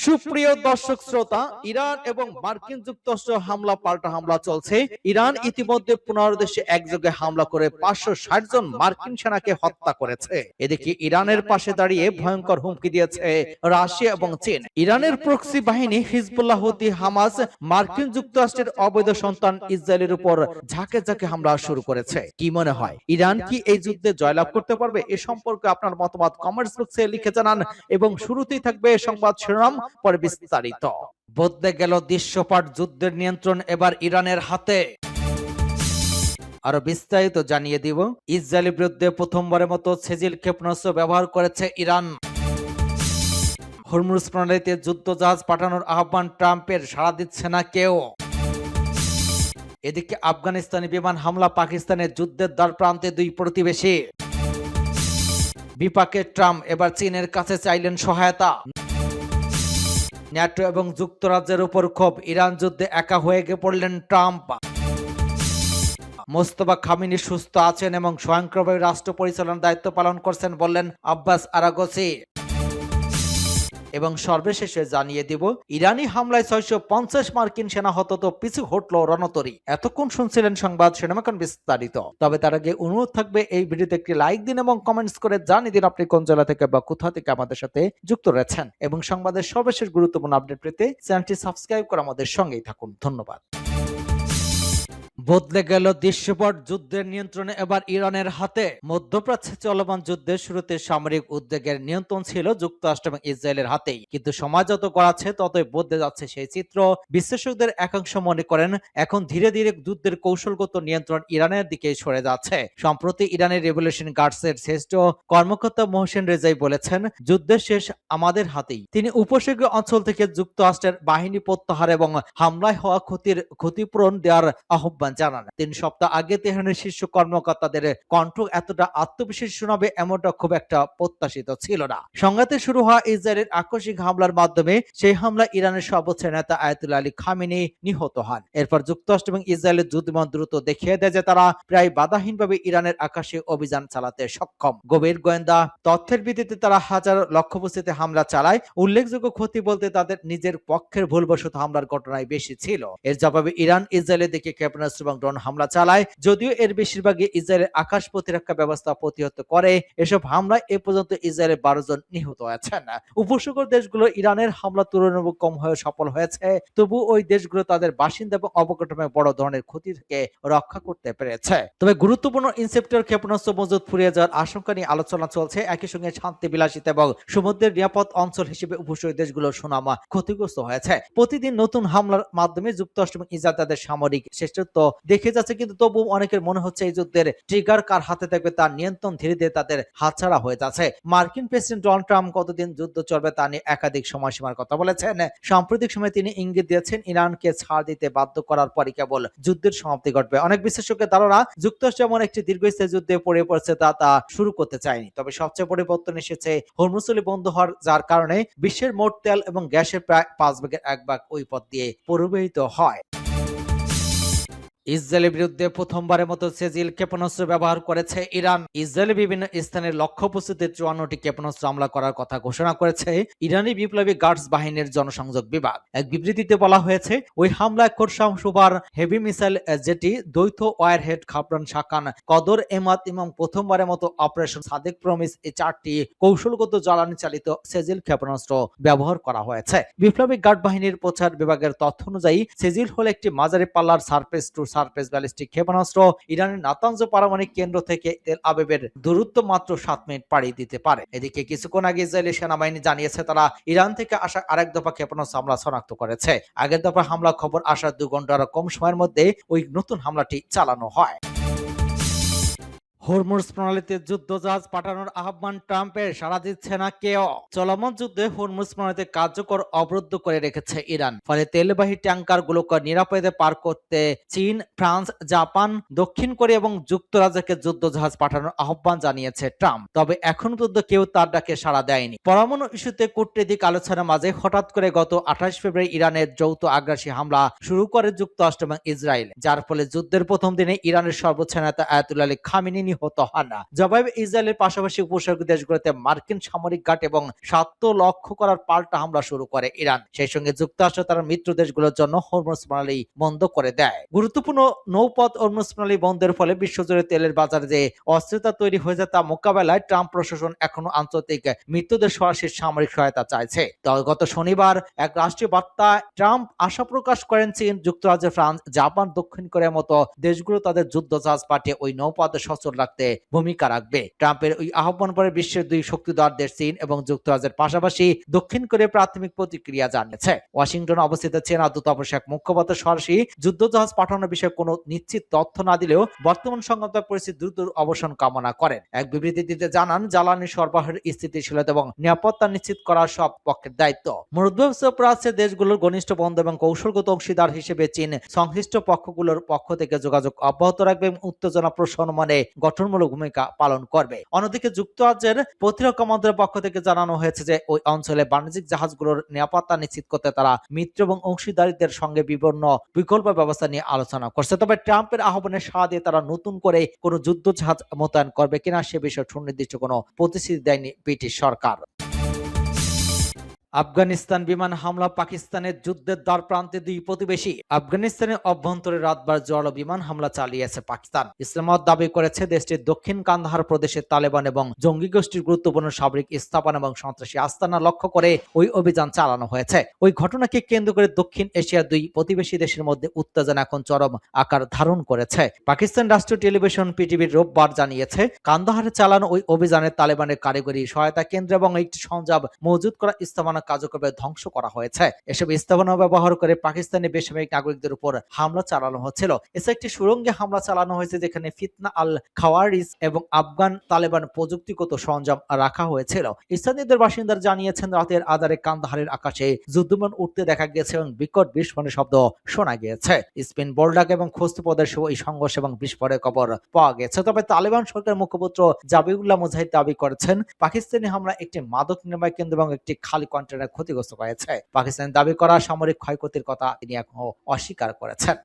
সুপ্রিয় দর্শক শ্রোতা, ইরান এবং মার্কিন যুক্তরাষ্ট্র হামলা পাল্টা হামলা চলছে। ইরান ইতিমধ্যে 15 দেশে একযোগে হামলা করে 560 জন মার্কিন সেনাকে হত্যা করেছে। এদিকে ইরানের পাশে দাঁড়িয়ে ভয়ঙ্কর হুমকি দিয়েছে রাশিয়া এবং চীন। ইরানের প্রক্সি বাহিনী হিজবুল্লাহ হুতি হামাস মার্কিন যুক্তরাষ্ট্রের অবৈধ সন্তান ইসরায়েলের উপর ঝাঁকে ঝাঁকে হামলা শুরু করেছে। কি মনে হয়, ইরান কি এই যুদ্ধে জয়লাভ করতে পারবে? এ সম্পর্কে আপনার মতামত কমেন্টস বক্সে লিখে জানান এবং শুরুতেই থাকবে সংবাদ শিরোনাম, পরে বিস্তারিত। বদলে গেল দৃশ্যপট, যুদ্ধের নিয়ন্ত্রণ এবার ইরানের হাতে। আরো বিস্তারিত জানিয়ে দিব। ইসরায়েলের বিরুদ্ধে প্রথমবারের মতো সেজিল ক্ষেপণাস্ত্র ব্যবহার করেছে ইরান। হরমুজ প্রণালীতে যুদ্ধজাহাজ পাঠানোর আহ্বান ট্রাম্পের, সাড়া দিচ্ছে না কেউ। এদিকে আফগানিস্তানি বিমান হামলা, পাকিস্তানের যুদ্ধের দ্বার প্রান্তে দুই প্রতিবেশী। বিপাকে ট্রাম্প, এবার চীনের কাছে চাইলেন সহায়তা। ন্যাটো এবং যুক্তরাজ্যের উপর ক্ষোভ, ইরান যুদ্ধে একা হয়ে পড়লেন ট্রাম্প। মোস্তফা খামেনি সুস্থ আছেন এবং স্বয়ংক্রিয়ভাবে রাষ্ট্র পরিচালনার দায়িত্ব পালন করছেন বললেন আব্বাস আরাগচি। এবং সর্বশেষে জানিয়ে দিব, ইরানি হামলায় 650 মার্কিন সেনা হত, তো পিছু হটল রণতরী। এতক্ষণ শুনছিলেন সংবাদ শিরোনাম, এখন বিস্তারিত। তবে তার আগে অনুরোধ থাকবে এই ভিডিওতে একটি লাইক দিন এবং কমেন্টস করে জানিয়ে দিন আপনি কোন জেলা থেকে বা কোথা থেকে আমাদের সাথে যুক্ত রয়েছেন, এবং সংবাদের সর্বশেষ গুরুত্বপূর্ণ আপডেট পেতে চ্যানেলটি সাবস্ক্রাইব করে আমাদের সঙ্গেই থাকুন। ধন্যবাদ। বদলে গেল দৃশ্যপট, যুদ্ধের নিয়ন্ত্রণে এবার ইরানের হাতে। মধ্যপ্রাচ্যে চলমান যুদ্ধের শুরুতে সামরিক উদ্যোগের নিয়ন্ত্রণ ছিল যুক্তরাষ্ট্র এবং ইসরায়েলের হাতেই, কিন্তু সময় যত গড়াচ্ছে ততই বদলে যাচ্ছে সেই চিত্র। বিশ্লেষকদের একাংশ মনে করেন এখন ধীরে ধীরে যুদ্ধের কৌশলগত নিয়ন্ত্রণ ইরানের দিকে সরে যাচ্ছে। সম্প্রতি ইরানের রেভলিউশন গার্ডসের শ্রেষ্ঠ কর্মকর্তা মোহসেন রেজাই বলেছেন, যুদ্ধের শেষ আমাদের হাতেই। তিনি উপসাগরীয় অঞ্চল থেকে যুক্তরাষ্ট্রের বাহিনী প্রত্যাহার এবং হামলায় হওয়া ক্ষতিপূরণ দেওয়ার আহ্বান জানান। 3 সপ্তাহ আগে তেহরানের শীর্ষ কর্মকর্তাদের কণ্ঠ এতটা আত্মবিশ্বাস শোনাবে এমনটা খুব একটা প্রত্যাশিত ছিল না। সংঘাতে শুরু হওয়া ইসরায়েলের আকস্মিক হামলার মাধ্যমে সেই হামলা ইরানের সর্বোচ্চ নেতা আয়াতুল্লাহ আলী খামেনি নিহত হন। এরপর যুক্তরাষ্ট্র এবং ইসরায়েলের যুদ্ধবিমান দ্রুত দেখিয়ে দেয় যে তারা প্রায় বাধাহীনভাবে ইরানের আকাশে অভিযান চালাতে সক্ষম। গভীর গোয়েন্দা তথ্যের ভিত্তিতে তারা হাজার লক্ষ্যবস্তুতে হামলা চালায়। উল্লেখযোগ্য ক্ষতি বলতে তাদের নিজের পক্ষের ভুলবশত হামলার ঘটনাই বেশি ছিল। এর জবাবে ইরান ইসরায়েলের দিকে ক্ষেপণাস্ত্র এবং ড্রোন হামলা চালায়, যদিও এর বেশিরভাগই ইসরায়েলের আকাশ প্রতিরক্ষা ব্যবস্থা প্রতিহত করে। এসব হামলায় এ পর্যন্ত ইসরায়েলের 12 জন নিহত হয়েছেন। উপসাগর দেশগুলো ইরানের হামলা তুলনামূলক কম হয়ে সফল হয়েছে, তবু ওই দেশগুলো তাদের বাসিন্দা এবং অবকাঠামোয় বড় ধরনের ক্ষতি থেকে রক্ষা করতে পেরেছে। তবে গুরুত্বপূর্ণ ইনসেপ্টর ক্ষেপণাস্ত্র মজুদ ফুরিয়ে যাওয়ার আশঙ্কা নিয়ে আলোচনা চলছে। একই সঙ্গে শান্তি বিলাসিতা এবং সমুদ্রের নিরাপদ অঞ্চল হিসেবে উপসাগরীয় দেশগুলোর সুনাম ক্ষতিগ্রস্ত হয়েছে। প্রতিদিন নতুন হামলার মাধ্যমে যুক্তরাষ্ট্র এবং ইসরায়েল তাদের সামরিক শ্রেষ্ঠত্ব দেখে যাচ্ছে, কিন্তু তবু অনেকের মনে হচ্ছে এই যুদ্ধের ট্রিগার কার হাতে থাকবে তার নিয়ন্ত্রণ ধীরে ধীরে তাদের হাতছাড়া হয়ে যাচ্ছে। মার্কিন প্রেসিডেন্ট ডোনাল্ড ট্রাম্প কতদিন যুদ্ধ চলবে তা নিয়ে একাধিক সময়সীমার কথা বলেছেন। সাম্প্রতিক সময়ে তিনি ইঙ্গিত দিয়েছেন ইরানকে ছাড় দিতে বাধ্য করার পরই কেবল যুদ্ধের সমাপ্তি ঘটবে। অনেক বিশ্লেষকের ধারণা যুক্তরাষ্ট্র এমন একটি দীর্ঘস্থায়ী যুদ্ধে পড়ে পড়ছে তা শুরু করতে চায়নি। তবে সবচেয়ে পরিবর্তন এসেছে হরমুজ বন্ধ হওয়ার, যার কারণে বিশ্বের মোট তেল এবং গ্যাসের প্রায় 5/1 ওই পথ দিয়ে পরিবহিত হয়। ইসরায়েলের বিরুদ্ধে প্রথমবারের মতো সেজিল ক্ষেপণাস্ত্র ব্যবহার করেছে ইরান। ইসরায়েলের বিভিন্ন স্থানের লক্ষ্যবস্তুতে 54টি ক্ষেপণাস্ত্র হামলা করার কথা ঘোষণা করেছে ইরানি বিপ্লবী গার্ডস বাহিনীর জনসংযোগ বিভাগ। এক বিবৃতিতে বলা হয়েছে, ওই হামলায় খোরশাম সুপার হেভি মিসাইল, জেটি, দ্বৈত ওয়ারহেড, খাবরান শাকান, কদর এমাত এবং প্রথমবারের মতো অপারেশন সাদেক প্রমিস, এই 4টি কৌশলগত জ্বালানি চালিত সেজিল ক্ষেপণাস্ত্র ব্যবহার করা হয়েছে। বিপ্লবী গার্ড বাহিনীর প্রচার বিভাগের তথ্য অনুযায়ী সেজিল হল একটি মাঝারি পাল্লার সারফেস টু সারফেস ব্যালিস্টিক ক্ষেপণাস্ত্র। ইরানের নাতানজ পারমাণবিক কেন্দ্র থেকে তেল আবিবের দূরত্ব মাত্র 7 মিনিট পাড়ি দিতে পারে। এদিকে কিছুক্ষণ আগে ইসরায়েলি সেনাবাহিনী জানিয়েছে তারা ইরান থেকে আসা আরেক দফা ক্ষেপণাস্ত্র হামলা শনাক্ত করেছে। আগের দফা হামলা খবর আসার 2 ঘন্টার কম সময়ের মধ্যে ওই নতুন হামলাটি চালানো হয়। হরমুজ প্রণালীতে যুদ্ধজাহাজ পাঠানোর আহ্বান ট্রাম্পের, সাড়া দিচ্ছে না কেউ। চলমান যুদ্ধে হরমুজ প্রণালীতে কার্যকর অবরুদ্ধ করে রেখেছে ইরান। ফলে তেলবাহী ট্যাঙ্কার গুলোকে নিরাপদে পার করতে চীন, ফ্রান্স, জাপান, দক্ষিণ কোরিয়া এবং যুক্তরাজ্যকে যুদ্ধজাহাজ পাঠানোর আহ্বান জানিয়েছে ট্রাম্প। তবে এখন পর্যন্ত কেউ তার ডাকে সাড়া দেয়নি। পরমাণু ইস্যুতে কূটনৈতিক আলোচনার মাঝে হঠাৎ করে গত 28 ফেব্রুয়ারি ইরানের যৌথ আগ্রাসী হামলা শুরু করে যুক্তরাষ্ট্র এবং ইসরায়েল, যার ফলে যুদ্ধের প্রথম দিনে ইরানের সর্বোচ্চ নেতা আয়াতুল্লাহ আলী খামেনি নিহত হন। জবাবে ইসরায়েলের পাশাপাশি উপসাগরীয় দেশগুলোতে মার্কিন সামরিক ঘাঁটি এবং স্বার্থ লক্ষ্য করার পাল্টা হামলা শুরু করে ইরান। সেই সঙ্গে যুক্তরাষ্ট্র তার মিত্র দেশগুলোর জন্য হরমুজ প্রণালী বন্ধ করে দেয়। গুরুত্বপূর্ণ নৌপথ হরমুজ প্রণালী বন্ধের ফলে বিশ্বজুড়ে তেলের বাজারে যে অস্থিরতা তৈরি হয়ে যায় তা মোকাবেলায় ট্রাম্প প্রশাসন এখনো আন্তর্জাতিক মিত্রদের সরাসরি সামরিক সহায়তা চাইছে। গত শনিবার এক রাষ্ট্রীয় বার্তায় ট্রাম্প আশা প্রকাশ করেন চীন, যুক্তরাজ্য, ফ্রান্স, জাপান, দক্ষিণ কোরিয়ার মতো দেশগুলো তাদের যুদ্ধ জাহাজ পাঠিয়ে ওই নৌপথে সচল রাখতে ভূমিকা রাখবে। ট্রাম্পের ওই আহ্বান পরে বিশ্বের দুই শক্তিধর দেশ চীন এবং যুক্তরাজ্যের পাশাপাশি দক্ষিণ কোরিয়া প্রাথমিক প্রতিক্রিয়া জানিয়েছে। ওয়াশিংটনে অবস্থিত চীনা দূতাবাস এক মুখপাত্র সরাসরি যুদ্ধ জাহাজ পাঠানোর বিষয়ে কোনো নিশ্চিত তথ্য না দিলেও বর্তমান সংঘাত পরিস্থিতি দ্রুত অবসান কামনা করেন। এক বিবৃতিতে জানান, জ্বালানি সরবরাহের স্থিতিশীলতা এবং নিরাপত্তা নিশ্চিত করা সব পক্ষের দায়িত্ব। মধ্যপ্রাচ্যের দেশগুলোর ঘনিষ্ঠ বন্ধু এবং কৌশলগত অংশীদার হিসেবে চীন সংশ্লিষ্ট পক্ষগুলোর পক্ষ থেকে যোগাযোগ অব্যাহত রাখবে এবং উত্তেজনা প্রশমনে গঠনমূলক ভূমিকা পালন করবে। অন্যদিকে যুক্তরাজ্যের প্রতিরক্ষা মন্ত্রণালয়ের পক্ষ থেকে জানানো হয়েছে যে ওই অঞ্চলে বাণিজ্যিক জাহাজগুলোর নিরাপত্তা নিশ্চিত করতে তারা মিত্র এবং অংশীদারদের সঙ্গে বিভিন্ন বিকল্প ব্যবস্থা নিয়ে আলোচনা করছে। তবে ট্রাম্পের আহ্বানে সাড়া দিয়ে তারা নতুন করে কোনো যুদ্ধ জাহাজ মোতায়েন করবে কিনা সে বিষয়ে সুনির্দিষ্ট কোনো প্রতিশ্রুতি দেয়নি ব্রিটিশ সরকার। আফগানিস্তান বিমান হামলা, পাকিস্তানের যুদ্ধের দ্বার প্রান্তে দুই প্রতিবেশী। আফগানিস্তানের অভ্যন্তরে রাতভর জড়ো বিমান হামলা চালিয়েছে পাকিস্তান। ইসলামাবাদ দাবি করেছে দেশটির দক্ষিণ কান্দাহার প্রদেশের তালেবান এবং জঙ্গি গোষ্ঠীর গুরুত্বপূর্ণ সামরিক স্থাপনা এবং সন্ত্রাসী আস্তানা লক্ষ্য করে ওই অভিযান চালানো হয়েছে। ওই ঘটনাকে কেন্দ্র করে দক্ষিণ এশিয়ার দুই প্রতিবেশী দেশের মধ্যে উত্তেজনা এখন চরম আকার ধারণ করেছে। পাকিস্তান রাষ্ট্রীয় টেলিভিশন পিটিভির রোববার জানিয়েছে, কান্দাহারে চালানো ওই অভিযানে তালেবানের কারিগরি সহায়তা কেন্দ্র এবং একটি সরঞ্জাম মজুত করা স্থাপনা কার্যক্রমে ধ্বংস করা হয়েছে। এসব স্থাপনা ব্যবহার করে পাকিস্তানি বেসামরিক নাগরিকদের উপর হামলা চালানো হচ্ছিল। এছাড়া একটি সুড়ঙ্গে হামলা চালানো হয়েছে যেখানে ফিতনা আল খাওয়ারিজ এবং আফগান তালেবান প্রযুক্তিগত সরঞ্জাম রাখা হয়েছিল। স্থানীয়দের বাসিন্দারা জানিয়েছেন, রাতের আধারে কান্দাহারের আকাশে যুদ্ধবিমান উঠতে দেখা গেছে এবং বিকট বিস্ফোরণের শব্দ শোনা গিয়েছে। স্পিন বোল্ডাক এবং খোস্ত-প্রদেশ এই সংঘর্ষ এবং বিস্ফোরণের খবর পাওয়া গেছে। তবে তালেবান সরকার মুখপাত্র জাবিউল্লাহ মুজাহিদ দাবি করেছেন, পাকিস্তানি হামলা একটি মাদক নির্মাণ কেন্দ্র এবং একটি খালি কন্টেনার ক্ষতিগ্রস্ত হয়েছে। পাকিস্তানের দাবি করা সামরিক ক্ষয়ক্ষতির কথা তিনি এখনো অস্বীকার করেছেন।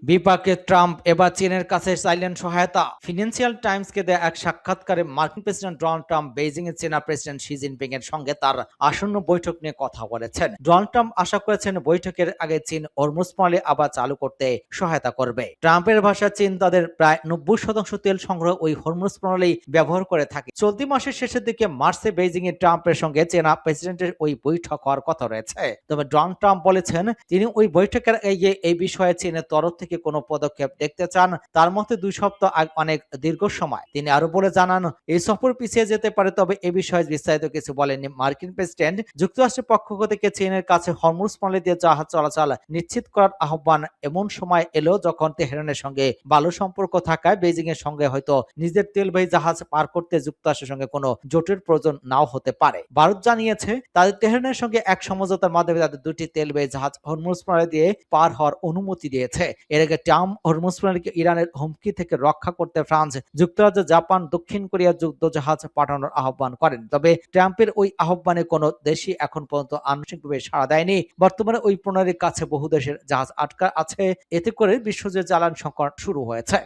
বিপাকে ট্রাম্প এবার চীনের কাছে চাইলেন সহায়তা। ফিনান্সিয়াল টাইমসকে দেয়া এক সাক্ষাৎকারে মার্কিন প্রেসিডেন্ট ডোনাল্ড ট্রাম্প বেইজিং এর চীনা প্রেসিডেন্ট শি জিনপিং এর সঙ্গে তার আসন্ন বৈঠক নিয়ে কথা বলেছেন। ডোনাল্ড ট্রাম্প আশা করেছেন বৈঠকের আগে চীন হরমুজ প্রণালী আবার চালু করতে সহায়তা করবে। ট্রাম্পের ভাষায় চীন তাদের প্রায় 90% তেল সংগ্রহ ওই হরমুজ প্রণালী ব্যবহার করে থাকে। চলতি মাসের শেষের দিকে মার্চে বেইজিং এ ট্রাম্পের সঙ্গে চীনা প্রেসিডেন্টের ওই বৈঠক হওয়ার কথা রয়েছে। তবে ডোনাল্ড ট্রাম্প বলেছেন তিনি ওই বৈঠকের আগে এই বিষয়ে চীনের তরফ থেকে কোনো পদক্ষেপ দেখতে চান। তার মতে 2 সপ্তাহ অনেক দীর্ঘ সময়। তিনি আরো বলে জানান, এই সফর পিছিয়ে যেতে পারে, তবে এ বিষয়ে বিস্তারিত কিছু বলেননি মার্কিন প্রেসিডেন্ট। যুক্তরাষ্ট্রের পক্ষ থেকে চীনের কাছে হরমুজ প্রণালী দিয়ে জাহাজ চলাচল নিশ্চিত করার আহ্বান এমন সময় এলো যখন তেহরানের সঙ্গে ভালো সম্পর্ক থাকায় বেইজিং এর সঙ্গে হয়তো নিজের তেলবাহী জাহাজ পার করতে যুক্তরাষ্ট্রের সঙ্গে কোনো জোটের প্রয়োজন নাও হতে পারে। ভারত জানিয়েছে তাদের তেহরানের সঙ্গে এক সমঝোতার মাধ্যমে তাদের 2টি তেলবাহী জাহাজ হরমুজ প্রণালী দিয়ে পার হওয়ার অনুমতি দিয়েছে। এর আগে ট্রাম্প হরমুজ প্রণালীকে ইরানের হুমকি থেকে রক্ষা করতে ফ্রান্স, যুক্তরাজ্য, জাপান, দক্ষিণ কোরিয়া যুদ্ধ জাহাজ পাঠানোর আহ্বান করেন। তবে ট্রাম্পের ওই আহ্বানে কোনো দেশই এখন পর্যন্ত আনুষ্ঠানিকভাবে সাড়া দেয়নি। বর্তমানে ওই প্রণালীর কাছে বহু দেশের জাহাজ আটকা আছে। এতে করে বিশ্বজুড়ে জ্বালানি সংকট শুরু হয়েছে।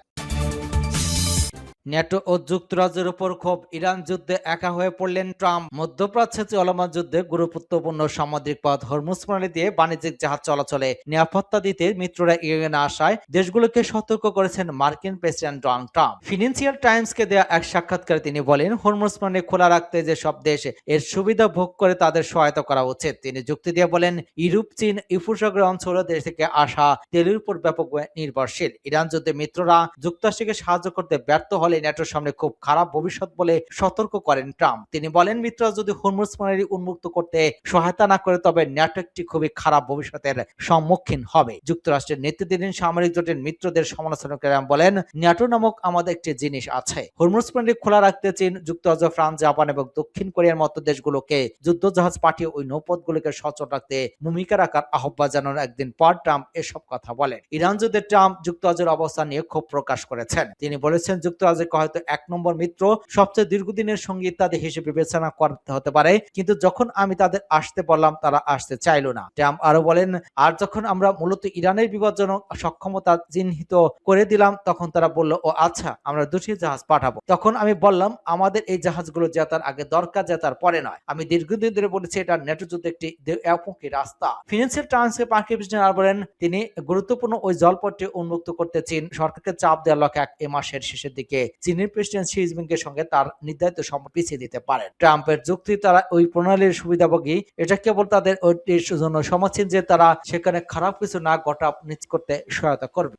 ন্যাটো ও যুক্তরাজ্যের উপর ক্ষোভ, ইরান যুদ্ধে একা হয়ে পড়লেন ট্রাম্প। মধ্যপ্রাচ্যে চলমান যুদ্ধে গুরুত্বপূর্ণ সামুদ্রিক পথ হরমুজ প্রণালী দিয়ে বাণিজ্যিক জাহাজ চলাচলে নিরাপত্তা দিতে মিত্ররা ইরানে আসায় দেশগুলোকে সতর্ক করেছেন মার্কিন প্রেসিডেন্ট ডোনাল্ড ট্রাম্প। ফিনান্সিয়াল টাইমসকে দেয়া এক সাক্ষাৎকারে তিনি বলেন, হরমুজ প্রণালী খোলা রাখতে যে সব দেশ এর সুবিধা ভোগ করে তাদের সহায়তা করা উচিত। তিনি যুক্তি দিয়ে বলেন, ইউরোপ, চীন, উপসাগরীয় অঞ্চল দেশ থেকে আসা তেলের উপর ব্যাপকভাবে নির্ভরশীল। ইরান যুদ্ধে মিত্ররা যুক্তরাষ্ট্রকে সাহায্য করতে ব্যর্থ হলে ন্যাটোর সামনে খুব খারাপ ভবিষ্যৎ বলে সতর্ক করেন ট্রাম্প। তিনি বলেন, মিত্ররা যদি হরমুজ প্রণালী উন্মুক্ত করতে সহায়তা না করে তবে ন্যাটো একটি খুবই খারাপ ভবিষ্যতের সম্মুখীন হবে। যুক্তরাষ্ট্রের নেতৃত্বাধীন সামরিক জোটের মিত্রদের সমালোচনা করে বলেন, ন্যাটো নামক আমাদের একটি জিনিস আছে। হরমুজ প্রণালী খোলা রাখতে চীন, যুক্তরাজ্য, ফ্রান্স, জাপান এবং দক্ষিণ কোরিয়ার মতো দেশগুলোকে যুদ্ধ জাহাজ পাঠিয়ে ওই নৌপথগুলোকে সচল রাখতে ভূমিকা রাখার আহ্বান জানানোর একদিন পর ট্রাম্প এসব কথা বলেন। ইরান যুদ্ধে ট্রাম্প যুক্তরাজ্যের অবস্থান নিয়ে ক্ষোভ প্রকাশ করেছেন। তিনি বলেছেন, যুক্তরাজ্য আমাদেরকে হয়তো ১ নম্বর মিত্র, সবচেয়ে দীর্ঘদিনের সঙ্গী ইত্যাদি হিসেবে বিবেচনা করতে হতে পারে, কিন্তু যখন আমি তাদের আসতে বললাম তারা আসতে চাইল না। ট্রাম্প আরো বলেন, আর যখন আমরা মূলত ইরানের বিপজ্জনক সক্ষমতা চিহ্নিত করে দিলাম তখন তারা বলল, ও আচ্ছা, আমরা 2টি জাহাজ পাঠাবো। তখন আমি বললাম, আমাদের এই জাহাজগুলো জেতার আগে দরকার, জেতার পরে নয়। আমি দীর্ঘদিন ধরে বলেছি এটা নেটো যুদ্ধে একটি একমুখী রাস্তা। ফিনান্সিয়াল টাইমসকে মার্কিন প্রেসিডেন্ট আর বলেন, তিনি গুরুত্বপূর্ণ ওই জলপথটি উন্মুক্ত করতে চীন সরকারকে চাপ দেওয়ার লক্ষ্যে এই মাসের শেষের দিকে চীনের প্রেসিডেন্ট শি জিনপিংয়ের সঙ্গে তার নির্ধারিত সম্পর্ক পিছিয়ে দিতে পারেন। ট্রাম্পের যুক্তি, তারা ওই প্রণালীর সুবিধাভোগী, এটা কেবল তাদের জন্য সমাজীন যে তারা সেখানে খারাপ কিছু না ঘটা নিশ্চিত করতে সহায়তা করবে।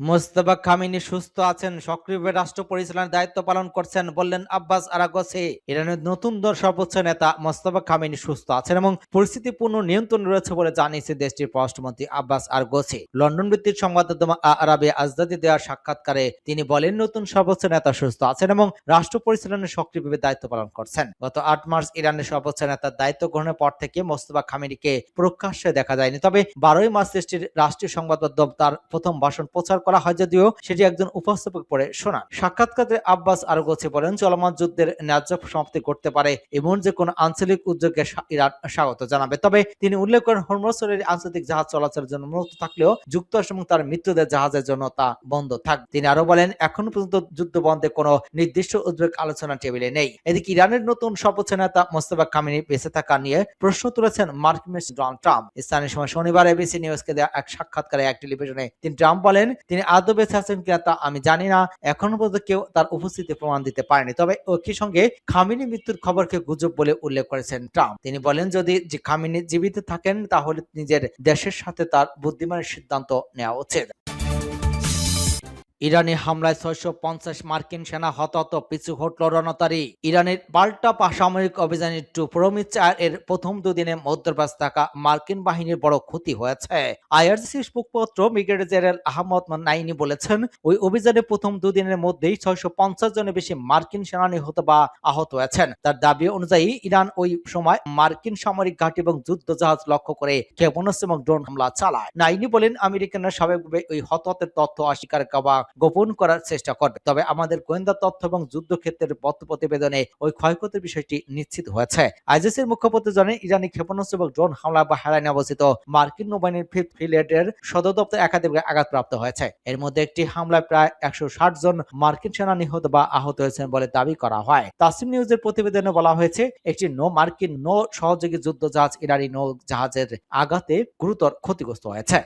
মোস্তফা খামেনি সুস্থ আছেন, সক্রিয়ভাবে রাষ্ট্র পরিচালনার দায়িত্ব পালন করছেন, বললেন আব্বাস আরাগচি। ইরানের নতুন সর্বোচ্চ নেতা মোস্তফা খামেনি সুস্থ আছেন এবং পরিস্থিতি পূর্ণ নিয়ন্ত্রণ রয়েছে বলে জানিয়েছে দেশটির পররাষ্ট্রমন্ত্রী আব্বাস আরাগচি। লন্ডন ভিত্তিক সংবাদ মাধ্যম আরাবিয়া আজদাদে দেওয়া সাক্ষাৎকারে তিনি বলেন, নতুন সর্বোচ্চ নেতা সুস্থ আছেন এবং রাষ্ট্র পরিচালনার সক্রিয়ভাবে দায়িত্ব পালন করছেন। গত ৮ মার্চ ইরানের সর্বোচ্চ নেতার দায়িত্ব গ্রহণের পর থেকে মোস্তফা খামেনিকে প্রকাশ্যে দেখা যায়নি, তবে ১২ই মার্চ দেশটির রাষ্ট্রীয় সংবাদ মাধ্যম তার প্রথম ভাষণ প্রচার করা হয়, যদিও সেটি একজন উপস্থাপক পড়ে শোনান। সাক্ষাৎকারে আব্বাস আরাগচি বলেন, চলমান যুদ্ধের ন্যায্য সমাপ্তি করতে পারে এমন যে কোনো আঞ্চলিক উদ্যোগকে ইরান স্বাগত জানাবে। তবে তিনি উল্লেখ করেন, হরমুজের আন্তর্জাতিক জাহাজ চলাচলের জন্য মুক্ত থাকলেও যুক্তরাষ্ট্র এবং তার মিত্রদের জাহাজের জন্য তা বন্ধ থাকবে। তিনি আরো বলেন, এখনো পর্যন্ত যুদ্ধ বন্ধে কোনো নির্দিষ্ট উদ্বেগ আলোচনা টেবিলে নেই। এদিকে ইরানের নতুন সর্বোচ্চ নেতা মোস্তফা খামেনি বেঁচে থাকা নিয়ে প্রশ্ন তুলেছেন মার্কিন প্রেসিডেন্ট ডোনাল্ড ট্রাম্প। স্থানীয় সময় শনিবার এবিসি নিউজকে দেওয়া এক সাক্ষাৎকারে এক টেলিভিশনে তিনি ট্রাম্প বলেন, তিনি আদৌ বেঁচে আছেন কিনা তা আমি জানি না, এখনো পর্যন্ত কেউ তার উপস্থিতি প্রমাণ দিতে পারেনি। তবে একই সঙ্গে খামেনি মৃত্যুর খবরকে গুজব বলে উল্লেখ করেছেন ট্রাম্প। তিনি বলেন, যদি খামেনি জীবিত থাকেন তাহলে নিজের দেশের সাথে তার বুদ্ধিমানের সিদ্ধান্ত নেওয়া উচিত। ইরানি হামলায় ৬৫০ মার্কিন সেনা হতাহত, পিছু হটল রণতারি। ইরানের পাল্টা সামরিক অভিযানে প্রমিচার এর প্রথম দুদিনে মধ্যপ্রাচ্যে থাকা মার্কিন বাহিনীর বড় ক্ষতি হয়েছে। আইআরজিসির মুখপাত্র ব্রিগেডিয়ার জেনারেল আহমদ নাইনি বলেছেন, ওই অভিযানে প্রথম দুদিনের মধ্যেই ৬৫০ জনের বেশি মার্কিন সেনা নিহত বা আহত হয়েছেন। তার দাবি অনুযায়ী ইরান ওই সময় মার্কিন সামরিক ঘাঁটি এবং যুদ্ধ জাহাজ লক্ষ্য করে ক্ষেপণাস্ত্র এবং ড্রোন হামলা চালায়। নাইনি বলেন, আমেরিকানরা স্বাভাবিকভাবে ওই হতাহতের তথ্য অস্বীকার বা গোপন করার চেষ্টা করবে, তবে আমাদের গোয়েন্দা তথ্য এবং যুদ্ধক্ষেত্রের প্রতিবেদনে ওই ক্ষয়ক্ষতির বিষয়টি নিশ্চিত হয়েছে। আইজিসির মুখপাত্র জানান, ইরানি ক্ষেপণাস্ত্র এবং ড্রোন হামলা বা হেরাইনে অবস্থিত মার্কিন নৌবাহিনীর ফিফথ ফ্লিটের সদর দপ্তর একাধিক আঘাতপ্রাপ্ত হয়েছে। এর মধ্যে একটি হামলায় প্রায় ১৬০ জন মার্কিন সেনা নিহত বা আহত হয়েছেন বলে দাবি করা হয়। তাসনিম নিউজের প্রতিবেদনে বলা হয়েছে, একটি মার্কিন নৌ সহযোগী যুদ্ধ জাহাজ ইরানি নৌ জাহাজের আঘাতে গুরুতর ক্ষতিগ্রস্ত হয়েছে।